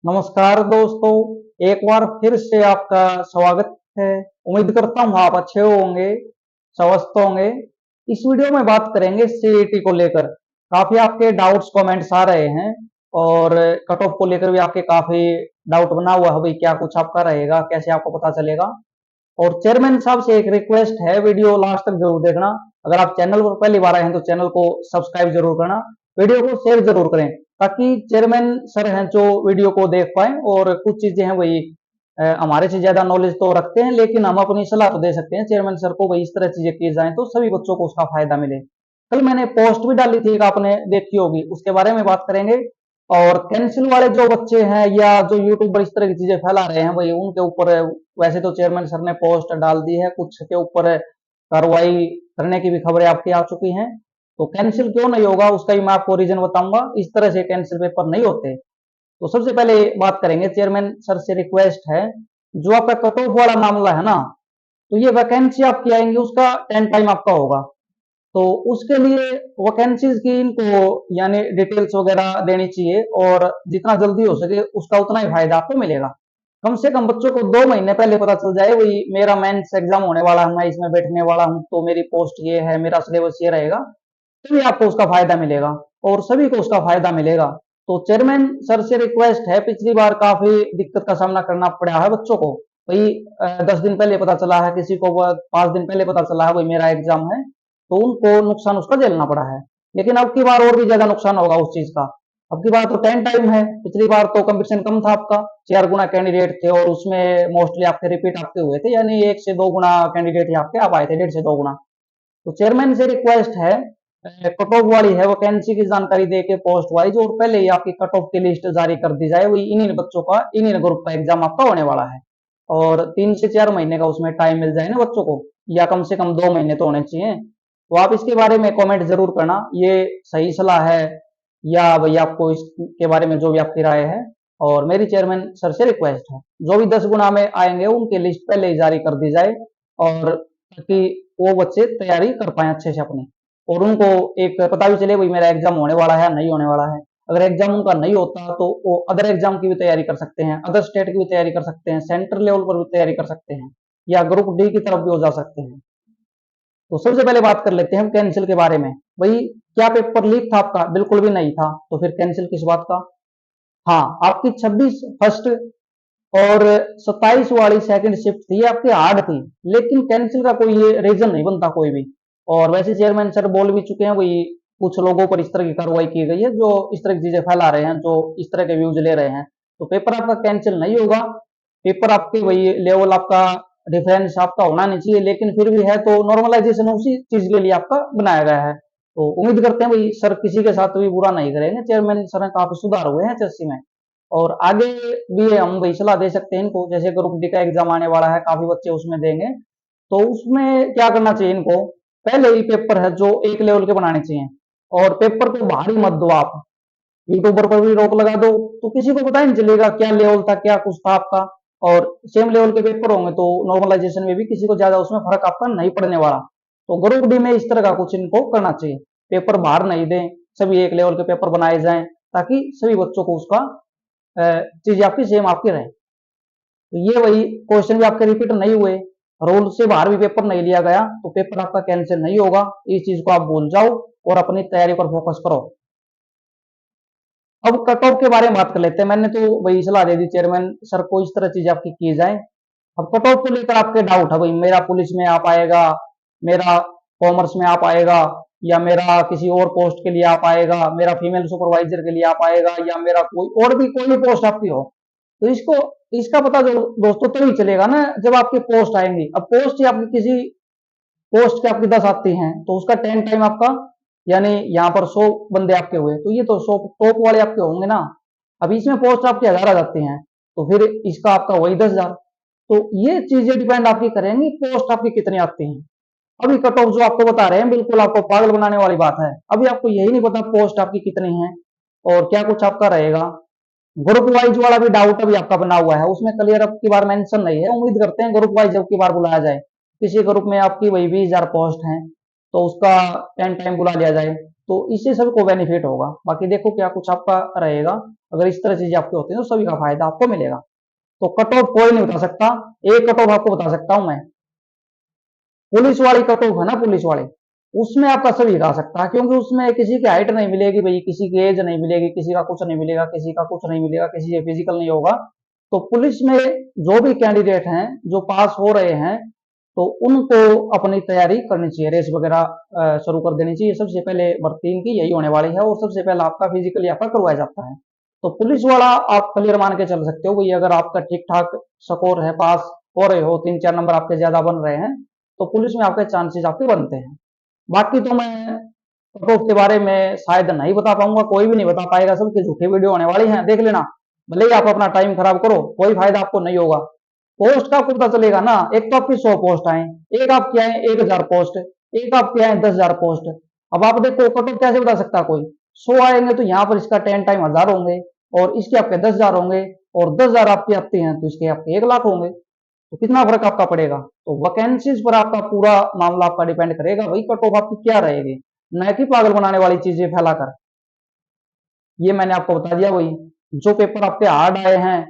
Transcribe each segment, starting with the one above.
नमस्कार दोस्तों, एक बार फिर से आपका स्वागत है। उम्मीद करता हूँ आप अच्छे होंगे, स्वस्थ होंगे। इस वीडियो में बात करेंगे सीईटी को लेकर। काफी आपके डाउट्स कमेंट्स आ रहे हैं और कट ऑफ को लेकर भी आपके काफी डाउट बना हुआ है, भाई क्या कुछ आपका रहेगा, कैसे आपको पता चलेगा। और चेयरमैन साहब से एक रिक्वेस्ट है, वीडियो लास्ट तक जरूर देखना। अगर आप चैनल पर पहली बार आए हैं तो चैनल को सब्सक्राइब जरूर करना, वीडियो को शेयर जरूर करें, ताकि चेयरमैन सर हैं जो वीडियो को देख पाए। और कुछ चीजें हैं वही हमारे से ज्यादा नॉलेज तो रखते हैं, लेकिन हम अपनी सलाह तो दे सकते हैं चेयरमैन सर को, भाई इस तरह चीजें की जाए तो सभी बच्चों को उसका फायदा मिले। कल मैंने पोस्ट भी डाली थी, एक आपने देखी होगी, उसके बारे में बात करेंगे। और कैंसिल वाले जो बच्चे हैं या जो यूट्यूबर इस तरह की चीजें फैला रहे हैं, भाई उनके ऊपर वैसे तो चेयरमैन सर ने पोस्ट डाल दी है, कुछ के ऊपर कार्रवाई करने की भी खबरें आपकी आ चुकी हैं। तो कैंसिल क्यों नहीं होगा उसका भी मैं आपको रीजन बताऊंगा। इस तरह से कैंसिल पेपर नहीं होते। तो सबसे पहले बात करेंगे, चेयरमैन सर से रिक्वेस्ट है, जो आपका कट ऑफ वाला मामला है ना, तो ये वैकेंसी आपकी आएंगी, उसका 10 टाइम आपका होगा। तो उसके लिए वैकेंसीज की इनको यानी डिटेल्स वगैरह देनी चाहिए, और जितना जल्दी हो सके उसका उतना ही फायदा आपको मिलेगा। कम से कम बच्चों को 2 महीने पहले पता चल जाए, वही मेरा मेंस एग्जाम होने वाला है, मैं इसमें बैठने वाला हूँ, तो मेरी पोस्ट ये है, मेरा सिलेबस ये रहेगा, तभी आपको उसका फायदा मिलेगा और सभी को उसका फायदा मिलेगा। तो चेयरमैन सर से रिक्वेस्ट है, पिछली बार काफी दिक्कत का सामना करना पड़ा है बच्चों को। वही 10 दिन पहले पता चला है, किसी को 5 दिन पहले पता चला है वही मेरा एग्जाम है, तो उनको नुकसान उसका झेलना पड़ा है। लेकिन अब की बार और भी ज्यादा नुकसान होगा उस चीज का। अब की बार तो 10 टाइम है, पिछली बार तो कंपटीशन कम था आपका, 4 गुना कैंडिडेट थे और उसमें मोस्टली आपके रिपीट आपके हुए थे, यानी 1 से 2 गुना कैंडिडेट ही आपके आप आए थे, 1.5 से 2 गुना। तो चेयरमैन से रिक्वेस्ट है, कट ऑफ वाली है वैकेंसी की जानकारी दे के पोस्ट वाइज, और पहले ही आपकी कट ऑफ की लिस्ट जारी कर दी जाए। वही इन्हीं बच्चों का, इन्हीं ग्रुप का एग्जाम आपका होने वाला है, और 3 से 4 महीने का उसमें टाइम मिल जाए ना बच्चों को, या कम से कम 2 महीने तो होने चाहिए। तो आप इसके बारे में कमेंट जरूर करना, ये सही सलाह है या भाई आपको इसके बारे में जो भी आपकी राय है। और मेरी चेयरमैन सर से रिक्वेस्ट है, जो भी 10 गुना में आएंगे उनकी लिस्ट पहले ही जारी कर दी जाए, और ताकि वो बच्चे तैयारी कर पाए अच्छे से अपनी, और उनको एक पता भी चले भाई मेरा एग्जाम होने वाला है नहीं होने वाला है। अगर एग्जाम उनका नहीं होता तो वो अदर एग्जाम की भी तैयारी कर सकते हैं, अदर स्टेट की भी तैयारी कर सकते हैं, सेंटर लेवल पर भी तैयारी कर सकते हैं, या ग्रुप डी की तरफ भी हो जा सकते हैं। तो सबसे पहले बात कर लेते हैं हम कैंसिल के बारे में। भाई क्या पेपर लीक था आपका? बिल्कुल भी नहीं था, तो फिर कैंसिल किस बात का? हाँ, आपकी 26 फर्स्ट और 27 वाली सेकंड शिफ्ट थी, आपकी हार्ड थी, लेकिन कैंसिल का कोई ये रीजन नहीं बनता कोई भी। और वैसे चेयरमैन सर बोल भी चुके हैं, वही कुछ लोगों पर इस तरह की कार्रवाई की गई है जो इस तरह की चीजें फैला रहे हैं, जो इस तरह के व्यूज ले रहे हैं। तो पेपर आपका कैंसिल नहीं होगा। पेपर आपके वही लेवल आपका, डिफरेंस आपका होना नहीं चाहिए, लेकिन फिर भी है तो नॉर्मलाइजेशन उसी चीज के लिए आपका बनाया गया है। तो उम्मीद करते हैं भाई सर किसी के साथ भी बुरा नहीं करेंगे, चेयरमैन सर ने काफी सुधार हुए हैं एचएससी में। और आगे भी हम वही सलाह दे सकते हैं इनको, जैसे ग्रुप डी का एग्जाम आने वाला है, काफी बच्चे उसमें देंगे, तो उसमें क्या करना चाहिए इनको, पहले ही पेपर है जो एक लेवल के बनाने चाहिए, और पेपर को बाहर ही मत दो आप, यूट्यूबर पर भी रोक लगा दो, तो किसी को पता ही नहीं चलेगा क्या लेवल था, क्या कुछ था आपका। और सेम लेवल के पेपर होंगे तो नॉर्मलाइजेशन में भी किसी को ज्यादा उसमें फर्क आपका नहीं पड़ने वाला। तो ग्रुप डी में इस तरह का कुछ इनको करना चाहिए, पेपर बाहर नहीं दें, सभी एक लेवल के पेपर बनाए जाएं, ताकि सभी बच्चों को उसका चीज आपकी सेम आपकी रहे। तो ये वही क्वेश्चन भी आपके रिपीट नहीं हुए, रूल से बाहर भी पेपर नहीं लिया गया, तो पेपर आपका कैंसिल नहीं होगा। इस चीज को आप भूल जाओ और अपनी तैयारी पर फोकस करो। अब कट ऑफ के बारे में बात कर लेते हैं। मैंने तो वही सलाह दे दी चेयरमैन सर को, इस तरह चीजें आपकी की जाए। अब कट ऑफ को लेकर आपके डाउट है, भाई मेरा पुलिस में आप आएगा, मेरा कॉमर्स में आप आएगा, या मेरा किसी और पोस्ट के लिए आप आएगा, मेरा फीमेल सुपरवाइजर के लिए आप आएगा, या मेरा कोई और भी कोई भी पोस्ट आपकी हो। तो इसको, इसका पता जो दोस्तों तभी चलेगा ना जब आपकी पोस्ट आएंगी। अब पोस्ट ही आपकी किसी पोस्ट के आपकी 10 आती हैं, तो उसका 10 टाइम आपका, यानी यहाँ पर 100 बंदे आपके हुए, तो ये तो 100 टॉप वाले आपके होंगे ना। अब इसमें पोस्ट आपकी 1000 आ जाती हैं, तो फिर इसका आपका वही 10,000। तो ये चीजें डिपेंड आपकी करेंगी पोस्ट आपकी कितनी आती हैं। अभी कट ऑफ जो आपको बता रहे हैं बिल्कुल आपको पागल बनाने वाली बात है, अभी आपको यही नहीं पता पोस्ट आपकी कितनी है और क्या कुछ आपका रहेगा। ग्रुप वाइज वाला भी डाउट अभी आपका बना हुआ है, उसमें क्लियर अब की बार मेंशन नहीं है। उम्मीद करते हैं ग्रुप वाइज अब की बार बुलाया जाए, किसी ग्रुप में आपकी वही 20,000 पोस्ट हैं, तो उसका 10 टाइम बुला लिया जाए। तो इससे सबको बेनिफिट होगा। बाकी देखो क्या कुछ आपका रहेगा, अगर इस तरह चीजें आपकी होती है तो सभी का फायदा आपको मिलेगा। तो कट ऑफ कोई नहीं बता सकता, एक कट ऑफ आपको बता सकता हूं मैं, पुलिस वाली कट ऑफ है ना, पुलिस वाली, उसमें आपका सभी गा सकता है, क्योंकि उसमें किसी की हाइट नहीं मिलेगी भाई, किसी की एज नहीं मिलेगी, किसी का कुछ नहीं मिलेगा, किसी का कुछ नहीं मिलेगा, किसी से फिजिकल नहीं होगा। तो पुलिस में जो भी कैंडिडेट हैं जो पास हो रहे हैं, तो उनको अपनी तैयारी करनी चाहिए, रेस वगैरह शुरू कर देनी चाहिए। सबसे पहले भर्ती इनकी यही होने वाली है, और सबसे पहले आपका फिजिकली आपका करवाया जाता है। तो पुलिस वाला आप क्लियर मान के चल सकते हो भाई, अगर आपका ठीक ठाक स्कोर है, पास हो रहे हो, 3-4 नंबर आपके ज्यादा बन रहे हैं, तो पुलिस में आपके चांसेस आपके बनते हैं। बाकी तो मैं कट ऑफ के बारे में शायद नहीं बता पाऊंगा, कोई भी नहीं बता पाएगा, सबकी झूठी वीडियो होने वाली है, देख लेना। भले ही आप अपना टाइम खराब करो, कोई फायदा आपको नहीं होगा। पोस्ट का आपको पता चलेगा ना, एक तो आपकी 100 पोस्ट आए, एक आपके आए 1000 पोस्ट, एक आपके आए 10,000 पोस्ट। अब आप देखो कट ऑफ कैसे बता सकता कोई, 100 आएंगे तो यहाँ पर इसका 10 टाइम 1000 होंगे, और इसके आपके 10,000 होंगे, और 10,000 आपके आते हैं तो इसके आपके 1 लाख होंगे। तो कितना फर्क आपका पड़ेगा। तो वैकेंसीज पर आपका पूरा मामला आपका डिपेंड करेगा भाई, कट ऑफ आपकी क्या रहेगी, न कि पागल बनाने वाली चीजें फैलाकर। ये मैंने आपको बता दिया भाई, जो पेपर आपके हार्ड आए हैं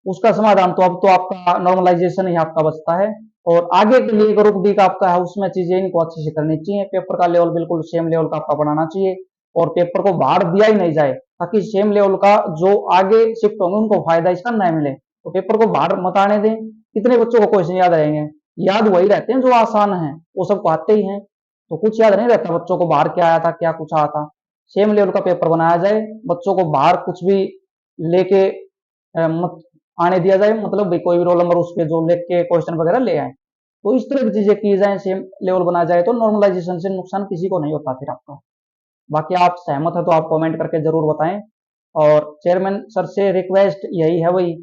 उसका समाधान तो अब तो आपका नॉर्मलाइजेशन ही आपका बचता है, और आगे के लिए ग्रुप डी का आपका है, उसमें चीजें इनको अच्छे से करनी चाहिए, पेपर का लेवल बिल्कुल सेम लेवल का आपका बनाना चाहिए, और पेपर को बाहर दिया ही नहीं जाए, ताकि सेम लेवल का जो आगे शिफ्ट होंगे उनको फायदा इसका न मिले। तो पेपर को बाहर मत आने दें। कितने बच्चों को क्वेश्चन याद रहेंगे, याद वही रहते हैं जो आसान है, वो सबको आते ही हैं, तो कुछ याद नहीं रहता बच्चों को, बाहर क्या आया था क्या कुछ आया था। सेम लेवल का पेपर बनाया जाए, बच्चों को बाहर कुछ भी लेके मत आने दिया जाए, मतलब भाई कोई भी रोल नंबर उस पे जो लिख के क्वेश्चन वगैरह ले आए, तो इस तरह की चीजें की जाए, सेम लेवल बनाया जाए, तो नॉर्मलाइजेशन से नुकसान किसी को नहीं होता फिर आपका। बाकी आप सहमत है तो आप कमेंट करके जरूर बताएं, और चेयरमैन सर से रिक्वेस्ट यही है भाई,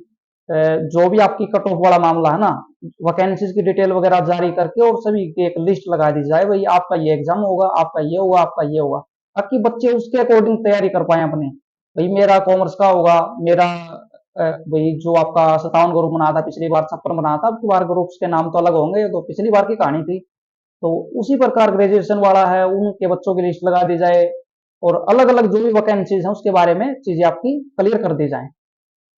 जो भी आपकी कट ऑफ वाला मामला है ना, वैकेंसीज की डिटेल वगैरह जारी करके और सभी की एक लिस्ट लगा दी जाए, भाई आपका ये एग्जाम होगा, आपका ये होगा, आपका ये होगा, ताकि बच्चे उसके अकॉर्डिंग तैयारी कर पाए अपने। भाई मेरा कॉमर्स का होगा, मेरा भाई जो आपका 57 ग्रुप बना था पिछली बार, 56 बना था, अब की बार ग्रुप्स के नाम तो अलग होंगे, तो पिछली बार की कहानी थी। तो उसी प्रकार ग्रेजुएशन वाला है, उनके बच्चों की लिस्ट लगा दी जाए, और अलग अलग जो भी वैकेंसीज हैं उसके बारे में चीजें आपकी क्लियर कर दी जाए।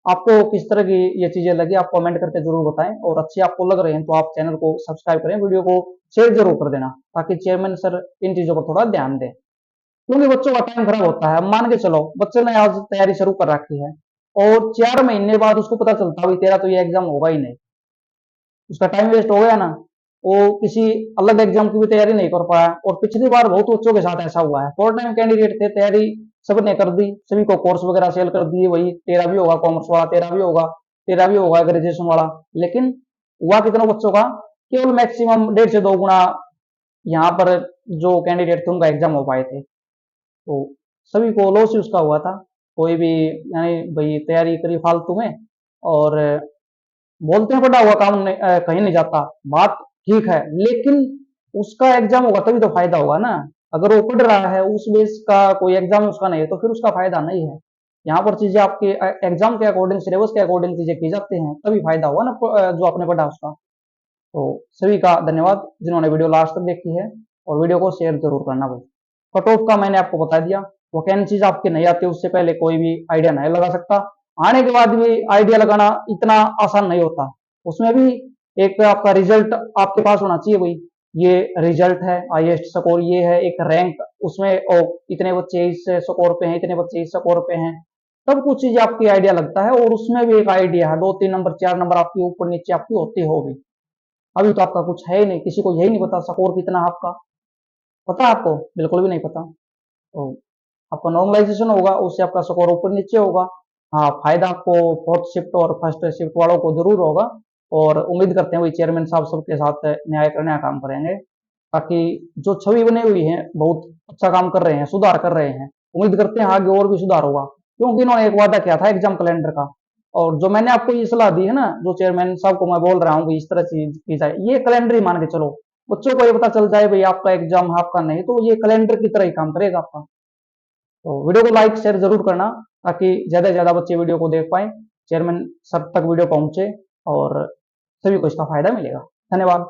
आपको किस तरह की ये चीजें लगी आप कमेंट करके जरूर बताएं, और अच्छी आपको लग रही हैं तो आप चैनल को सब्सक्राइब करें, वीडियो को शेयर जरूर कर देना, ताकि चेयरमैन सर इन चीजों पर थोड़ा ध्यान दें, क्योंकि बच्चों का टाइम खराब होता है। मान के चलो बच्चे ने आज तैयारी शुरू कर रखी है, और 4 महीने बाद उसको पता चलता है तेरा तो ये एग्जाम होगा ही नहीं, उसका टाइम वेस्ट हो गया ना, वो किसी अलग एग्जाम की भी तैयारी नहीं कर पाया। और पिछली बार बहुत बच्चों के साथ ऐसा हुआ है, फॉर टाइम कैंडिडेट थे, तैयारी सबने कर दी, सभी को कोर्स वगैरह सेल कर दिए, वही तेरा भी होगा कॉमर्स वाला, तेरा भी होगा, तेरा भी होगा ग्रेजुएशन वाला, लेकिन हुआ कितनों बच्चों का, केवल मैक्सिमम 1.5 से 2 गुना यहाँ पर जो कैंडिडेट थे उनका एग्जाम हो पाए थे। तो सभी को लॉस ही उसका हुआ था, कोई भी यानी भाई तैयारी करी फालतू में, और बोलते हैं बड़ा हुआ काम नहीं, कहीं नहीं जाता, बात ठीक है, लेकिन उसका एग्जाम होगा तभी तो फायदा होगा ना। अगर वो पढ़ रहा है उस बेस का कोई एग्जाम उसका नहीं है, तो फिर उसका फायदा नहीं है। यहाँ पर चीजें आपके एग्जाम के अकॉर्डिंग, सिलेबस के अकॉर्डिंग चीजें की जाती हैं, तभी फायदा होगा ना जो आपने पढ़ा उसका। तो सभी का धन्यवाद जिन्होंने वीडियो लास्ट तक देखी है, और वीडियो को शेयर जरूर करना भाई। कट ऑफ का मैंने आपको बता दिया, वैकेंसीज आपके नहीं आती उससे पहले कोई भी आइडिया नहीं लगा सकता, आने के बाद भी आइडिया लगाना इतना आसान नहीं होता। उसमें भी एक आपका रिजल्ट आपके पास होना चाहिए भाई, ये रिजल्ट है, हाईएस्ट स्कोर ये है, एक रैंक उसमें, और इतने बच्चे इस स्कोर पे हैं, इतने बच्चे इस स्कोर पे हैं, तब कुछ चीज आपकी आइडिया लगता है, और उसमें भी एक आइडिया है, 2-3 नंबर 4 नंबर आपकी ऊपर नीचे आपकी होती होगी। अभी तो आपका कुछ है ही नहीं, किसी को यही नहीं पता स्कोर कितना है आपका, पता है आपको, बिल्कुल भी नहीं पता। तो आपका नॉर्मलाइजेशन होगा, उससे आपका स्कोर ऊपर नीचे होगा। हाँ, फायदा आपको फोर्थ शिफ्ट और फर्स्ट शिफ्ट वालों को जरूर होगा, और उम्मीद करते हैं वही चेयरमैन साहब सबके साथ न्याय करने का काम करेंगे, ताकि जो छवि बनी हुई है बहुत अच्छा काम कर रहे हैं, सुधार कर रहे हैं, उम्मीद करते हैं आगे और भी सुधार होगा, क्योंकि इन्होंने एक वादा किया था एग्जाम कैलेंडर का। और जो मैंने आपको ये सलाह दी है ना, जो चेयरमैन साहब को मैं बोल रहा हूँ इस तरह चीज की जाए, ये कैलेंडर ही मान के चलो, बच्चों को ये पता चल जाए भाई आपका एग्जाम है आपका नहीं, तो ये कैलेंडर की तरह ही काम करेगा आपका। तो वीडियो को लाइक शेयर जरूर करना, ताकि ज्यादा से ज्यादा बच्चे वीडियो को देख पाए, चेयरमैन सर तक वीडियो पहुंचे, और सभी को इसका फायदा मिलेगा। धन्यवाद।